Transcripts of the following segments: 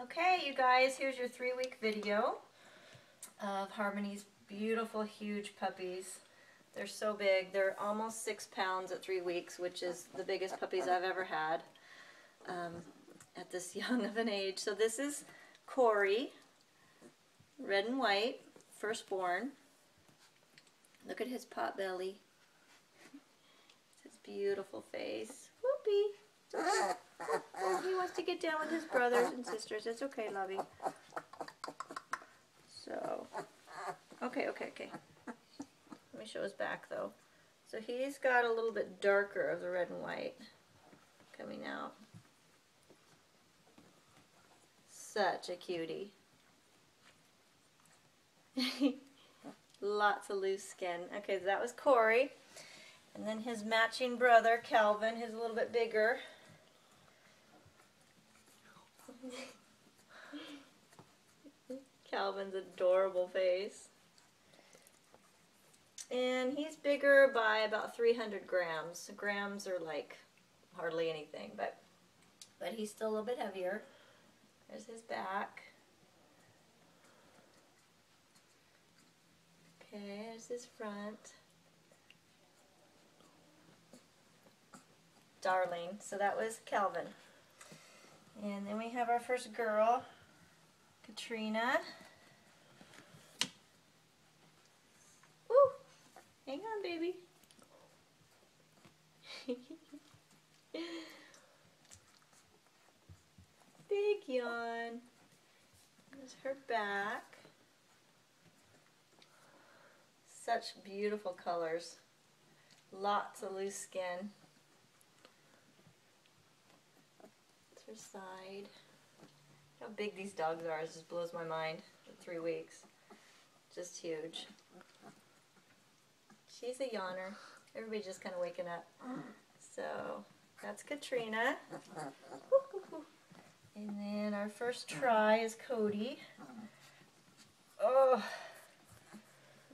Okay, you guys, here's your 3-week video of Harmony's beautiful, huge puppies. They're so big. They're almost 6 pounds at 3 weeks, which is the biggest puppies I've ever had at this young of an age. So this is Corey, red and white, firstborn. Look at his pot belly. His beautiful face. Whoopee. He wants to get down with his brothers and sisters. It's okay, lovey. So, okay. Let me show his back, though. So he's got a little bit darker of the red and white coming out. Such a cutie. Lots of loose skin. Okay, so that was Corey. And then his matching brother, Calvin, who's a little bit bigger. Calvin's adorable face. And he's bigger by about 300 grams. Grams are like hardly anything, but he's still a little bit heavier. There's his back. Okay, there's his front. Darling. So that was Calvin. And then we have our first girl, Katrina. Woo! Hang on, baby. Big yawn. There's her back. Such beautiful colors. Lots of loose skin. There's her side. How big these dogs are, it just blows my mind at 3 weeks. Just huge. She's a yawner. Everybody's just kind of waking up. So, that's Katrina. And then our first try is Cody. Oh,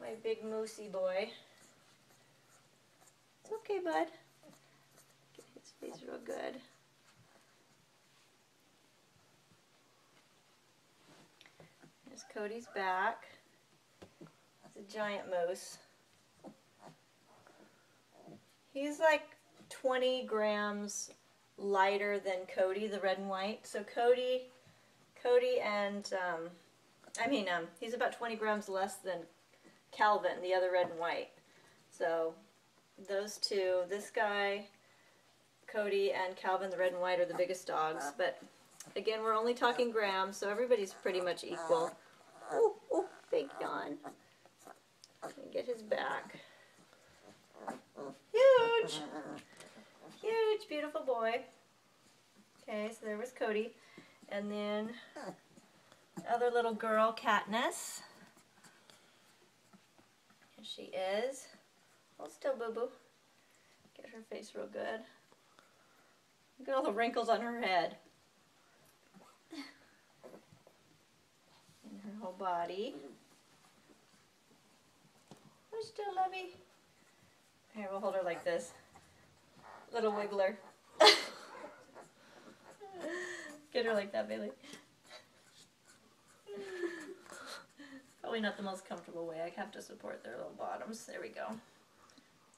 my big moosey boy. It's okay, bud. Get his face real good. There's Cody's back. It's a giant moose. He's like 20 grams lighter than Cody, the red and white. So Cody and, he's about 20 grams less than Calvin, the other red and white. So those two, this guy, Cody, and Calvin, the red and white, are the biggest dogs. But again, we're only talking grams, so everybody's pretty much equal. Ooh, big yawn. Get his back. Huge! Huge, beautiful boy. Okay, so there was Cody. And then other little girl, Katniss. Here she is. Hold still, boo-boo. Get her face real good. Look at all the wrinkles on her head. And her whole body. Hold still, lovey. Here, we'll hold her like this. Little wiggler. Get her like that, Bailey. Probably not the most comfortable way. I have to support their little bottoms. There we go.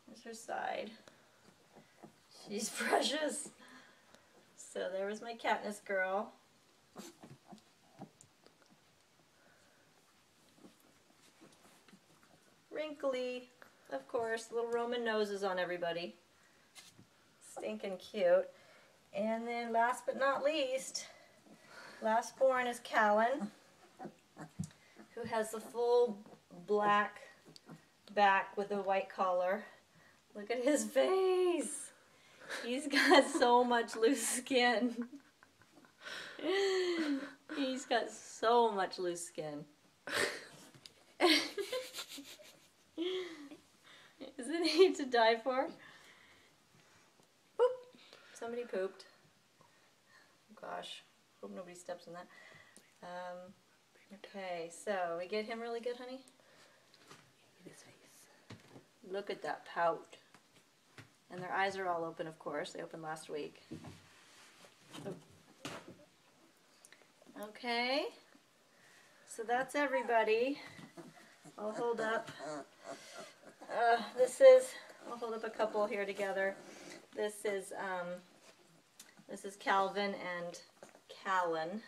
There's her side. She's precious. So there was my Katniss girl. Wrinkly, of course. Little Roman noses on everybody. Stinking cute. And then last but not least, last born is Callan, who has the full black back with a white collar. Look at his face. He's got so much loose skin. He's got so much loose skin. Isn't he to die for? Boop. Somebody pooped. Gosh, hope nobody steps in that. Okay, so we get him really good, honey? Look at his face. Look at that pout. And their eyes are all open, of course. They opened last week. Oh. Okay, so that's everybody. I'll hold up. I'll hold up a couple here together. This is Calvin and Callan.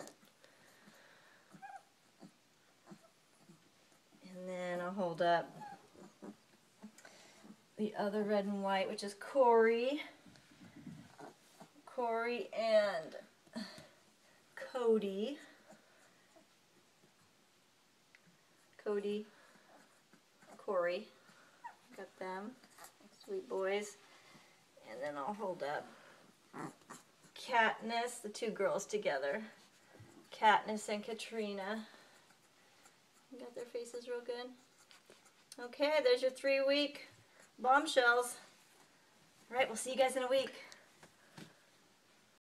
And then I'll hold up the other red and white, which is Corey and Cody. Corey. Got them. Sweet boys. And then I'll hold up Katniss, the two girls together. Katniss and Katrina. You got their faces real good? Okay, there's your 3-week bombshells. All right, we'll see you guys in a week.